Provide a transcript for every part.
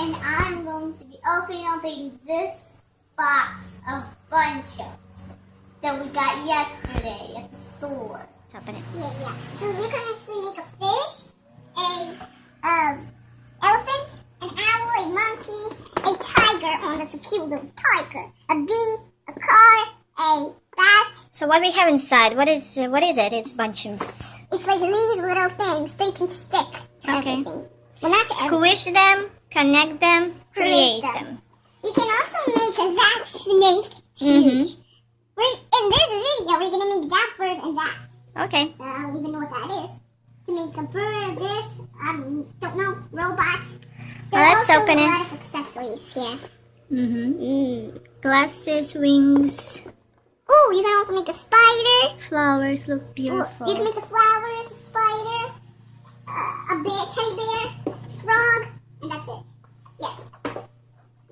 and I'm going to be opening this box of Bunchems that we got yesterday at the store. Open it. Yeah. So we can actually make a fish, a elephant, an owl, a monkey, a tiger. Oh, that's a cute little tiger. A bee, a car, a bat. So what we have inside? What is it? It's Bunchems. It's like these little things. They can stick to everything. Well, not to Squish them, connect them, create them. You can also make that snake huge. In this video, we're gonna make that bird and that. Okay. I don't even know what that is. To make a bird, this, don't know, robot. There are Let's also open a it. lot of accessories here. Glasses, wings, Ooh, you can also make a spider. flowers look Ooh, beautiful. you can make the flowers, a spider, a bear, teddy bear, a frog, and that's it. Yes.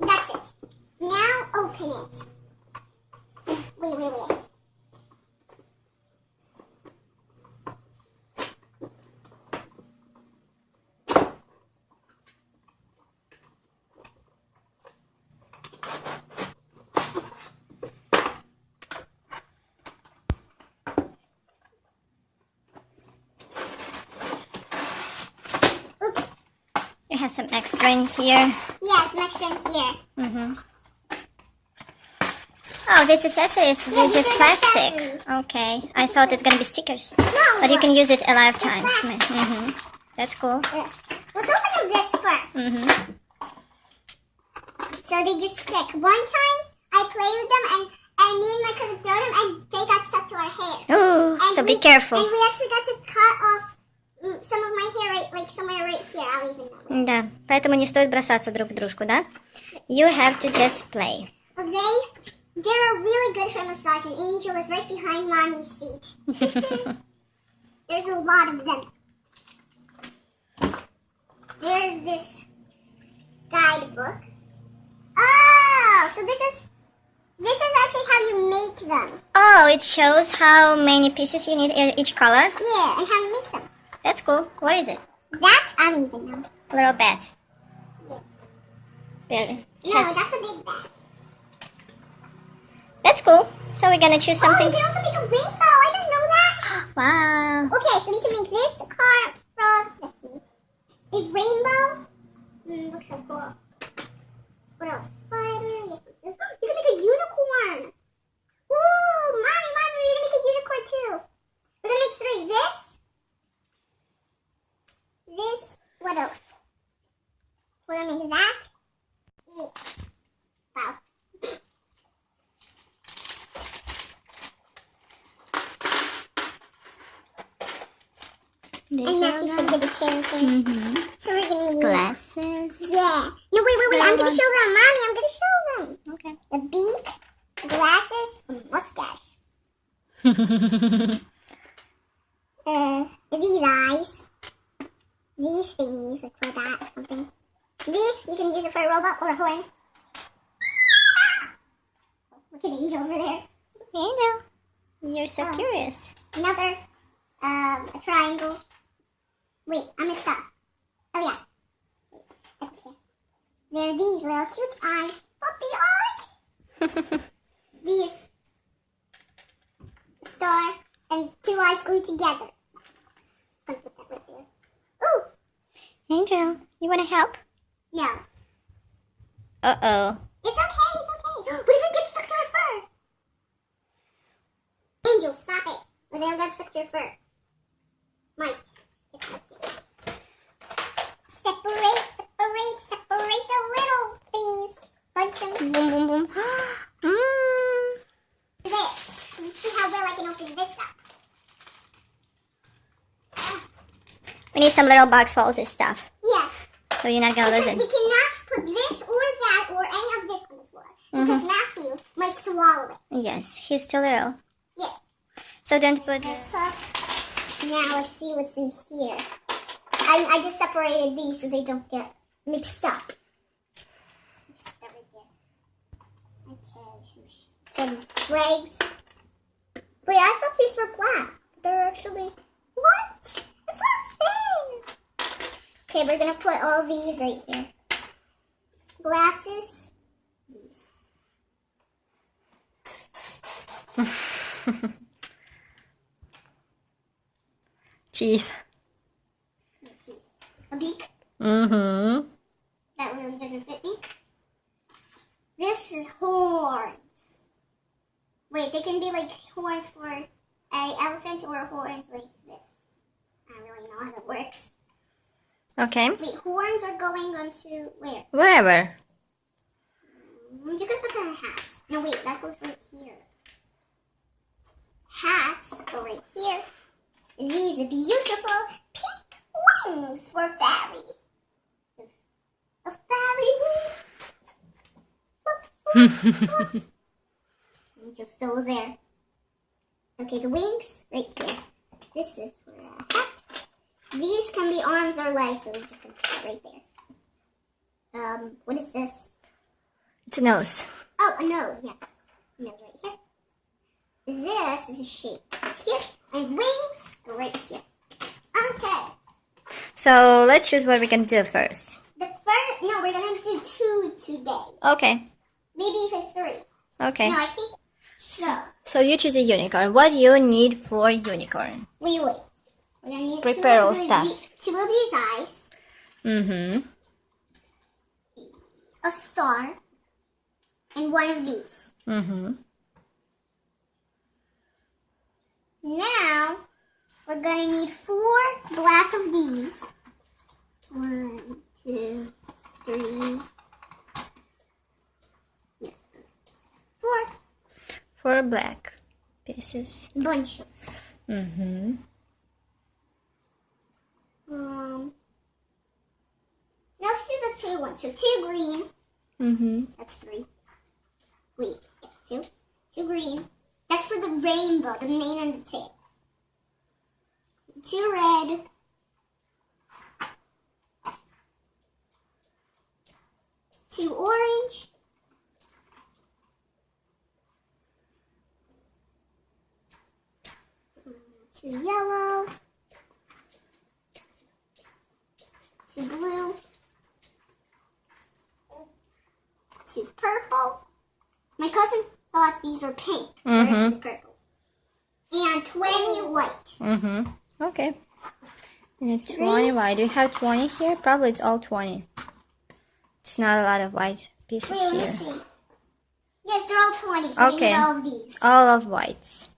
That's it. Now open it. Wait. You have some extra in here. Yeah, some extra in here. Oh, this accessories Yeah, are just these are plastic. accessories. Okay, I thought it's gonna be stickers, No, but you can use it a lot of times. plastic. That's cool. Let's open this first. So they just stick. One time I played with them and me and my cousin threw them and they got stuck to our hair. Oh, And so be careful. And we actually got to cut off some of my hair somewhere right here. I'll even know. Да, поэтому не стоит бросаться друг в дружку, да? You have to just play. They're really good for massage, and Angel is right behind Mommy's seat. There's a lot of them. There's this guidebook. Oh, so this is actually how you make them. Oh, it shows how many pieces you need in each color. Yeah, and how you make them. That's cool. What is it? That I don't even know. A little bat. Yeah. It No, has- that's a big bat. That's cool. So we're gonna choose Oh, something. you can also make a rainbow. I didn't know that. Wow. Okay, so we can make this a car, frog. Let's see. A rainbow. Looks so cool. What else? Spider. Yes, you can make a unicorn. Woo! Mommy, we're gonna make a unicorn too. We're gonna make 3. This. What else? We're gonna make that. Yeah. Wow. These And are Matthew said the- the chair thing. So we're gonna use. Glasses. Yeah. No, wait. I'm gonna show them. Mommy, I'm gonna show them. Okay. The beak, glasses, a mustache. These eyes. These thingies, like for that or something. These, you can use it for a robot or a horn. Look at Angel over there. Angel, you're so Oh. curious. Another, a triangle. Wait, I'm mixed up. Oh yeah. Wait, that's here. There are these little cute eyes. Puppy eyes. These. Star and 2 eyes glued together. I'm gonna put that right here. Ooh! Angel, you wanna help? No. Uh-oh. It's okay. What if it gets stuck to our fur? Angel, stop it. Or they'll get stuck to your fur. Mike. Separate the little things. Bunch them. Boom, boom, boom. This. Let's see how well I can open this up. We need some little box for all this stuff. Yes. So you're not gonna lose Because it. we cannot put this or that or any of this on the floor. Because Matthew might swallow it. Yes, he's still little. Yes. So don't put... This up. Now let's see what's in here. I just separated these so they don't get mixed up. Just put that right there. Okay. Some legs. Wait, I thought these were black. They're actually... What? It's not fair. Okay, we're gonna put all these right here. glasses. Teeth. A beak. Mm-hmm. That really doesn't fit me. This is horns. Wait, they can be like horns for a elephant or horns like this. I don't really know how that works. Okay. Wait, horns are going onto where? Wherever. I'm just gonna put them in hats. No, wait, that goes right here. Hats go right here. And these are beautiful pink wings for fairy. A fairy wing. Just fill there. Okay, the wings right here. This is for a hat. These can be arms or legs, so we're just gonna put it right there. What is this? It's a nose. Oh, a nose, yes. A nose right here. This is a shape. It's here. And wings go right here. Okay. So let's choose what we can do first. No, we're gonna do 2 today. Okay. Maybe even 3. Okay. No, I think so. So you choose a unicorn. What do you need for unicorn? Wait. We're gonna need Prepare all 2 of stuff. 2 of these eyes. Mm-hmm. A star. And 1 of these. Mm-hmm. Now, we're gonna need 4 black of these. 1, 2, 3, 4 4 black pieces. bunches. Mm-hmm. Let's do the 2 ones. So 2 green. Mm-hmm. That's 3. Wait, yeah, 2. 2 green. That's for the rainbow, the mane and the tail. 2 red. 2 orange. 2 yellow. 2 blue. 2 purple. My cousin thought these were pink. They're actually purple. And 20 white. Mm-hmm. Okay. You need 20 white. Do you have 20 here? Probably it's all 20. It's not a lot of white pieces Wait, let me here. see. Yes, they're all 20, so we Okay. need all of these. All of whites.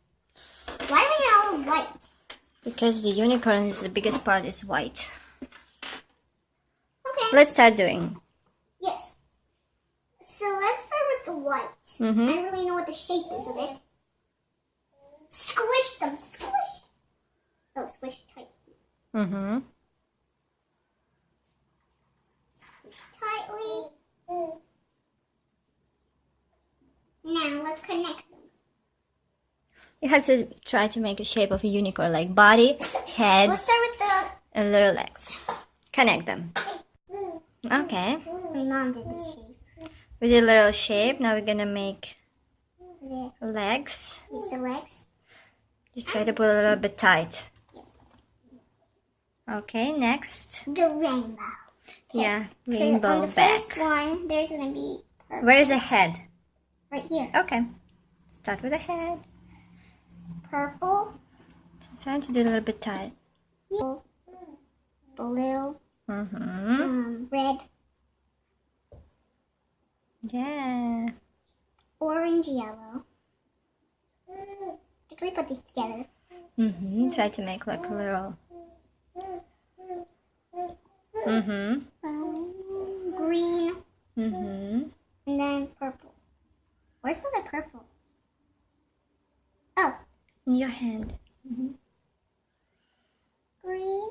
Why do we need all of white? Because the unicorn is the biggest part is white. Okay. Let's start doing. Yes. So let's start with the white. Mm-hmm. I don't really know what the shape is of it. Squish them. Squish. Oh, squish tight. Mm-hmm. Squish tightly. Now let's connect them. You have to try to make a shape of a unicorn, like body, head, Let's start with and little legs. Connect them. Okay. my mom did the shape. We did a little shape. Now we're gonna make This. legs. These the legs. Just try to put a little bit tight. Yes. Okay, next. The rainbow. Yeah, So on rainbow the back. first one, there's gonna be purple. Where is the head? Right here. Okay. Start with the head. Purple. Trying to do a little bit tight. Yellow. Blue. Mm-hmm. Red. Yeah. Orange, yellow. Actually, put these together. Mm-hmm. Try to make like a little. Mm-hmm. Green, Mm-hmm. and then purple. Where's the other purple? Oh, In your hand. green,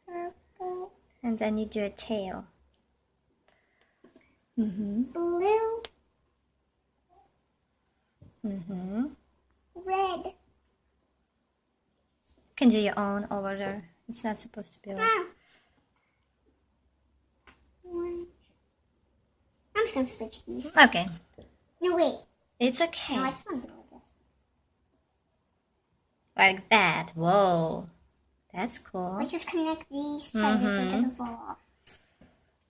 purple, And then you do a tail. Mm-hmm. blue, Mm-hmm. red. You can do your own over there. It's not supposed to be like. Ah. Orange. I'm just gonna switch these. Okay. No, wait. It's okay. No, I just want to do it like this. Like that. Whoa. That's cool. Let's just connect these tighter so it doesn't fall off.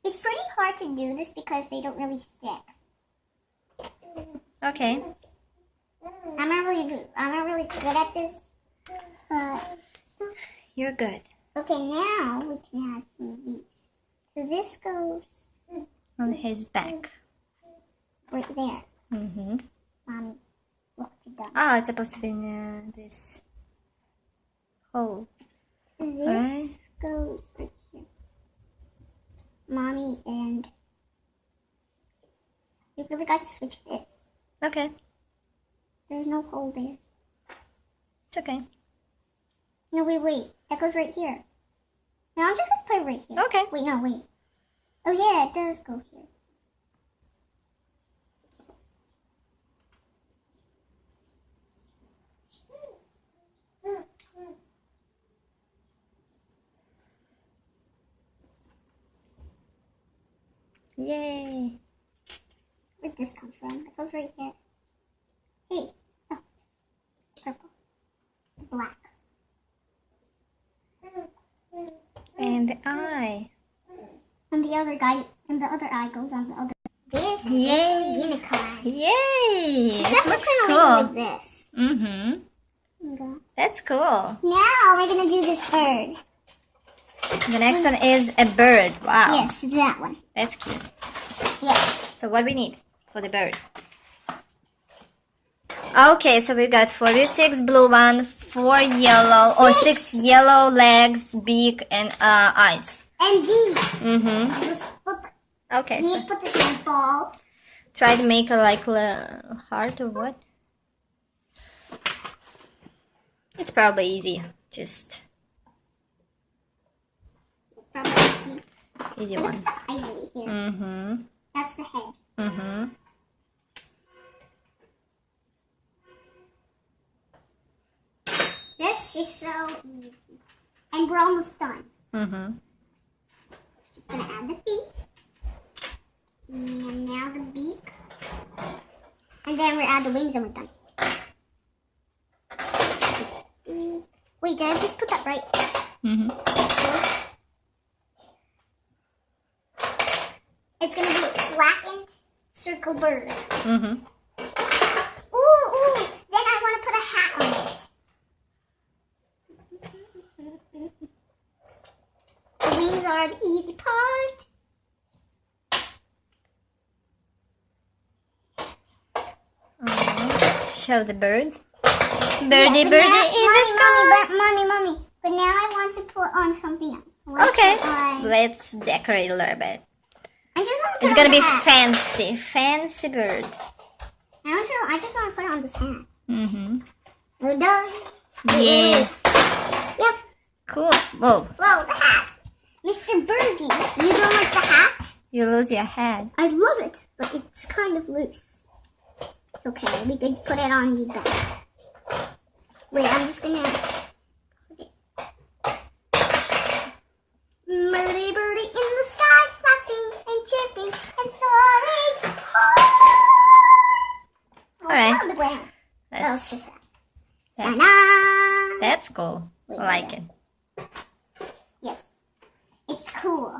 It's pretty hard to do this because they don't really stick. Okay. I'm not really good at this. You're good. Okay, now we can add some of these. So this goes On his back. right there. Mm-hmm. Mommy, look, you're done. Ah, it's supposed to be in this hole. This Right. goes right here. Mommy, and you really got to switch this. Okay. There's no hole there. It's okay. No, wait. That goes right here. No, I'm just gonna put it right here. Okay. Wait, no, wait. Oh yeah, it does go here. Yay. Where'd this come from? It goes right here. Hey. Oh. Purple. Black. And the eye. And the other eye goes on the other. There's Yay. unicorn. Yay. Except Looks we're cool. gonna leave it like this. Mm-hmm. Okay. That's cool. Now we're gonna do this bird. The next one is a bird. Wow. Yes, that one. That's cute. Yes. So what we need for the bird? Okay, so we got 46 blue one, 4 yellow, or 6 yellow legs, beak, and eyes. And these. Mm-hmm. This flipper. Okay, We so need to put this in a ball. try to make a like heart or what? It's probably easy. Just Probably. easy Look one. at the eyes right here. Mm-hmm. That's the head. Mm-hmm. This is so easy. And we're almost done. Mm-hmm. Just gonna add the feet. And now the beak. And then we'll add the wings and we're done. Wait, did I put that right? Mm-hmm. It's gonna be a flattened circle bird. Mm-hmm. Ooh. Then I want to put a hat on it. The wings are the easy part. Show the bird. Yeah, Birdie, but birdie now- in the sky. Mommy. But now I want to put on something else. I want to Okay, put on- let's decorate a little bit. I just want to put It's on gonna the be hat. fancy bird. I just want to put on this hat. Mm-hmm. We're done. Yay. Yep. Cool. Whoa, Whoa, the hat. Mr. Birdie, you don't like the hat? you lose your head. I love it, but it's kind of loose. It's okay. We could put it on you back. Wait, I'm just gonna. Okay. Birdie, birdie in the sky, flapping and chirping and soaring. All right. On the ground. Oh, it's That's just that. that's, Ta-da! that's cool. I like it. Yes, it's cool.